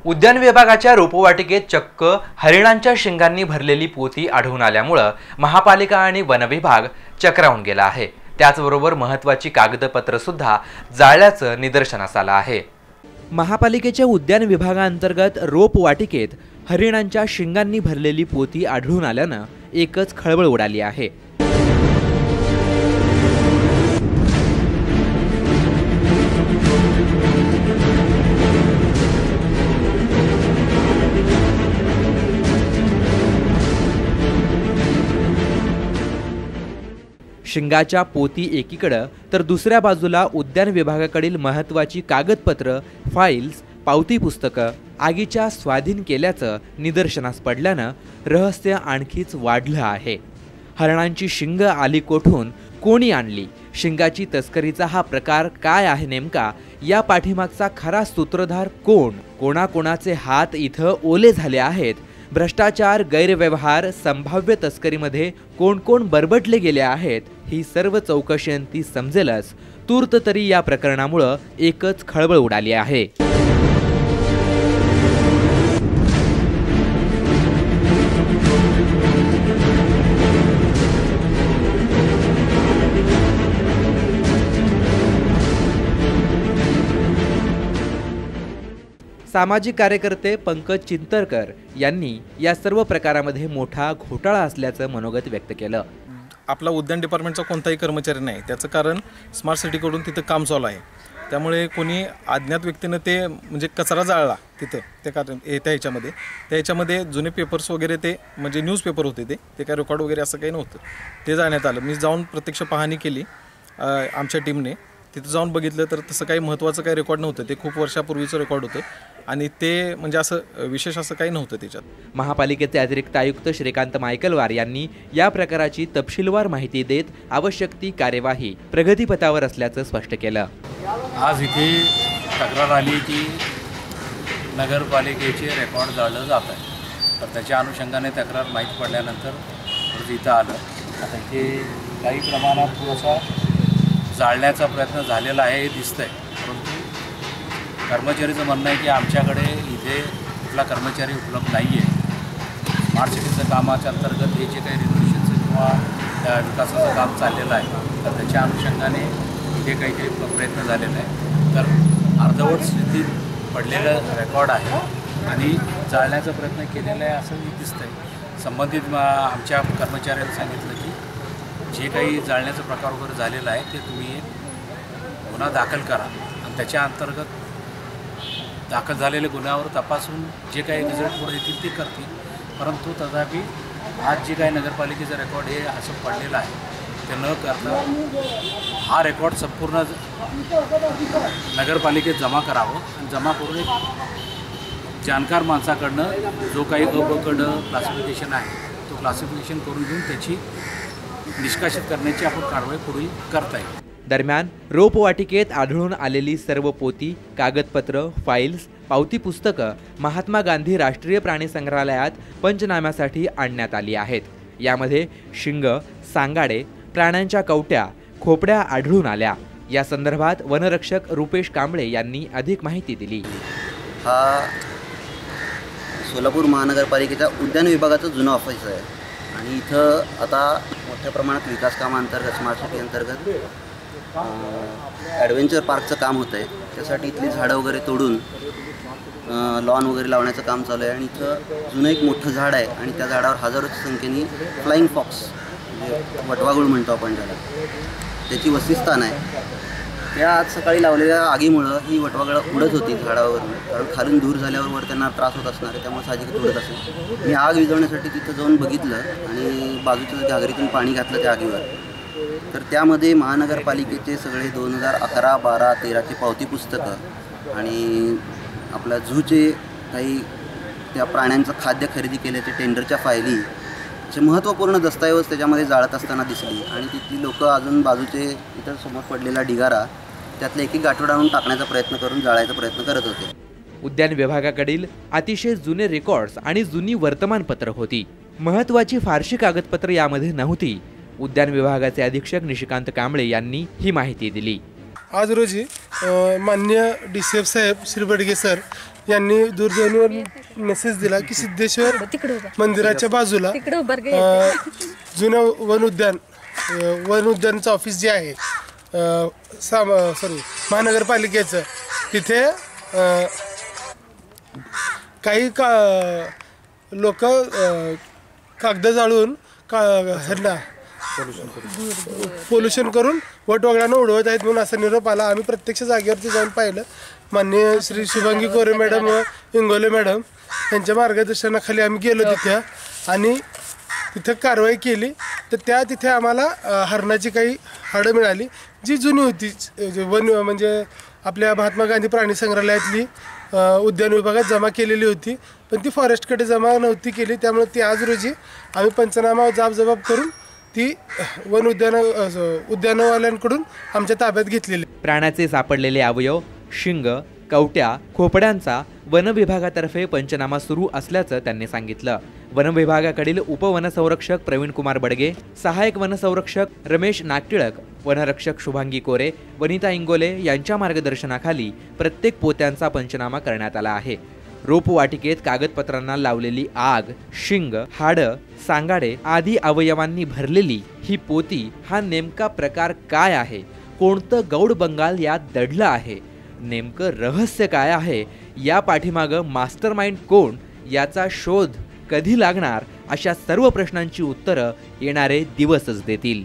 उद्यान विभागाच्या रोपवाटिकेत चक्क हरिणांच्या शिंगांनी भरलेली पोती आढळून आल्यामुळे महापालिका आणि वन विभाग चक्रावून गेला आहे। त्याचबरोबर महत्त्वाची कागदपत्र सुद्धा जाळल्याचं निदर्शनास आलं आहे। महापालिकेच्या उद्यान विभागांतर्गत रोपवाटिकेत हरिणांच्या शिंगांनी भरलेली पोती आढळून आल्यानं एकच खळबळ उडाली आहे। शिंगाच्या पोती एकीकडे तर दुसऱ्या बाजूला उद्यान विभागाकडील महत्त्वाची कागदपत्र, फाइल्स, पावती पुस्तकं आगीच्या स्वाधीन केल्याचं निदर्शनास पडल्यानं रहस्य आणखीच वाढलं आहे। हरणांची शिंग आली कोठून, कोणी आणली, शिंगाची तस्करीचा हा प्रकार काय आहे नेमका, या पाठीमागचा खरा सूत्रधार कोण, कोणाकोणाचे हात इथं ओले झाले आहेत, भ्रष्टाचार, गैरव्यवहार, संभाव्य तस्करीमध्ये कोण कोण बरबटले गेले आहेत, ही सर्व चौकशी समजेलच। तूर्त तरी या प्रकरणामुळे एकच खळबळ उडाली आहे। सामाजिक कार्यकर्ते पंकज चिंतरकर यांनी या सर्व प्रकारामध्ये मोठा घोटाळा असल्याचं मनोगत व्यक्त केलं। आपला उद्यान डिपार्टमेंटचा कोणताही कर्मचारी नाही, त्याचं कारण स्मार्ट सिटीकडून तिथं काम चालू आहे। त्यामुळे कोणी अज्ञात व्यक्तीनं ते म्हणजे कचरा जाळला तिथं त्या ह्याच्यामध्ये जुने पेपर्स वगैरे ते म्हणजे न्यूजपेपर होते ते काय रेकॉर्ड वगैरे असं काही नव्हतं, ते जाळण्यात आलं। मी जाऊन प्रत्यक्ष पाहणी केली आमच्या टीमने, तिथं जाऊन बघितलं तर तसं काही महत्त्वाचं काही रेकॉर्ड नव्हतं, ते खूप वर्षापूर्वीचं रेकॉर्ड होतं आणि ते म्हणजे असं विशेष असं काही नव्हतं त्याच्यात। महापालिकेचे अतिरिक्त आयुक्त श्रीकांत मायकलवार यांनी या प्रकाराची तपशीलवार माहिती देत आवश्यक ती कार्यवाही प्रगतीपथावर असल्याचं स्पष्ट केलं। आज इथे तक्रार आली की नगरपालिकेचे रेकॉर्ड जाळलं जात आहे, तर त्याच्या अनुषंगाने तक्रार माहीत पडल्यानंतर इथं आलं। आता इथे काही प्रमाणात थोडासा जाळण्याचा प्रयत्न झालेला आहे हे दिसतंय, परंतु कर्मचारीचं म्हणणं आहे की आमच्याकडे इथे कुठला कर्मचारी उपलब्ध नाही आहे। स्मार्ट सिटीचं कामाच्या अंतर्गत हे जे काही रिनोव्हेशनचं किंवा विकासाचं काम चाललेलं आहे, तर त्याच्या अनुषंगाने इथे काही प्रयत्न झालेला आहे, तर अर्धवट स्थितीत पडलेलं रेकॉर्ड आहे आणि जाळण्याचा प्रयत्न केलेला आहे असं दिसतंय। संबंधित आमच्या कर्मचाऱ्यांनी सांगितलं की जे काही जाळण्याचा प्रकार वगैरे झालेला आहे ते तुम्ही गुन्हा दाखल करा आणि त्याच्या अंतर्गत दाखल झालेल्या गुन्ह्यावर तपासून जे काही रिझल्ट पुढे येतील ते करतील। परंतु तथापि आज जे काही नगरपालिकेचं रेकॉर्ड हे असं पडलेलं आहे ते न करता हा रेकॉर्ड संपूर्ण नगरपालिकेत जमा करावं आणि जमा करून एक जाणकार माणसाकडनं जो काही अबकड क्लासिफिकेशन आहे तो क्लासिफिकेशन करून घेऊन त्याची निष्कासित करण्याची आपण कारवाई पुढे करता येईल। दरम्यान रोपवाटिकेत आढळून आलेली सर्व पोती, कागदपत्र, फाइल्स, पावती पुस्तकं महात्मा गांधी राष्ट्रीय प्राणी संग्रहालयात पंचनाम्यासाठी आणण्यात आली आहेत। यामध्ये शिंग, सांगाडे, प्राण्यांच्या कवट्या, खोपड्या आढळून आल्या। या संदर्भात वनरक्षक रुपेश कांबळे यांनी अधिक माहिती दिली। हा सोलापूर महानगरपालिकेच्या उद्यान विभागाचं जुनं ऑफिस आहे आणि इथं आता मोठ्या प्रमाणात विकास कामांतर्गत स्मार्ट सिटी अंतर्गत ॲडव्हेंचर पार्कचं काम होतं आहे। त्यासाठी इथली झाडं वगैरे तोडून लॉन वगैरे लावण्याचं काम चालू आहे आणि इथं जुनं एक मोठं झाड आहे आणि त्या झाडावर हजारोच्या संख्येने फ्लाइंग फॉक्स म्हणजे वटवाघूळ म्हणतो आपण त्याला, त्याची वसतिस्थान आहे। त्या आज सकाळी लावलेल्या आगीमुळं ही वटवाघळं उडत होती झाडावरून, कारण खालून दूर झाल्यावर त्यांना त्रास होत असणार आहे, त्यामुळे साहजिकच उडत असेल। मी आग विझवण्यासाठी तिथं जाऊन बघितलं आणि बाजूच्या घागरीतून पाणी घातलं त्या आगीवर, तर त्यामध्ये महानगरपालिकेचे सगळे 2011, 12, 13ची पावती पुस्तकं आणि आपल्या झूचे काही त्या प्राण्यांचं खाद्य खरेदी केल्याचे टेंडरच्या फायली असे महत्त्वपूर्ण दस्तऐवज त्याच्यामध्ये जाळत असताना दिसली आणि तिथली लोक अजून बाजूचे इतर समोर पडलेला ढिगारा त्यातले एक गाठोड आणून टाकण्याचा प्रयत्न करून जाळायचा प्रयत्न करत होते। उद्यान विभागाकडील अतिशय जुने रेकॉर्ड्स आणि जुनी वर्तमानपत्र होती। महत्त्वाची फारशी कागदपत्र यामध्ये नव्हती। उद्यान विभागाचे अधीक्षक निशिकांत कांबळे यांनी ही माहिती दिली। आज रोजी माननीय DCF साहेब श्री बडगे सर यांनी दूरध्वनीवर मेसेज दिला की सिद्धेश्वर मंदिराच्या बाजूला जुनं वन उद्यानचं ऑफिस जे आहे महानगरपालिकेचं तिथे काही लोक कागद जाळून ह्यांना पोल्युशन करून वटवाघळांना उडवत आहेत म्हणून असा निरोप आला. आम्ही प्रत्यक्ष जागेवरती जाऊन पाहिलं. माननीय श्री शुभांगी कोरे मॅडम व इंगोले मॅडम यांच्या मार्गदर्शनाखाली आम्ही गेलो तिथे आणि तिथं कारवाई केली. तर तिथे आम्हाला हरणाची काही हाडं मिळाली जी जुनी होती, म्हणजे आपल्या महात्मा गांधी प्राणी संग्रहालयातली उद्यान विभागात जमा केलेली होती, पण ती फॉरेस्टकडे जमा नव्हती केली. त्यामुळे ती आज रोजी आम्ही पंचनामा जबाब करून ती उद्यानवाल्यांकडून आमच्या ताब्यात घेतलेली. प्राण्याचे सापडलेले अवयव, शिंग, कवट्या, खोपड्यांचा वन विभागातर्फे पंचनामा सुरू असल्याचं त्यांनी सांगितलं. वन विभागाकडील उपवनसंरक्षक प्रवीण कुमार बडगे, सहाय्यक वनसंरक्षक रमेश नागटिळक, वनरक्षक शुभांगी कोरे, वनिता इंगोले यांच्या मार्गदर्शनाखाली प्रत्येक पोत्यांचा पंचनामा करण्यात आला आहे. रोपवाटिकेत कागदपत्रांना लावलेली आग, शिंग, हाडं, सांगाडे आदी अवयवांनी भरलेली ही पोती हा नेमका प्रकार काय आहे? कोणतं गौड बंगाल यात दडलं आहे? नेमकं रहस्य काय आहे? या पाठीमागं मास्टरमाइंड कोण? याचा शोध कधी लागणार? अशा सर्व प्रश्नांची उत्तरं येणारे दिवसच देतील.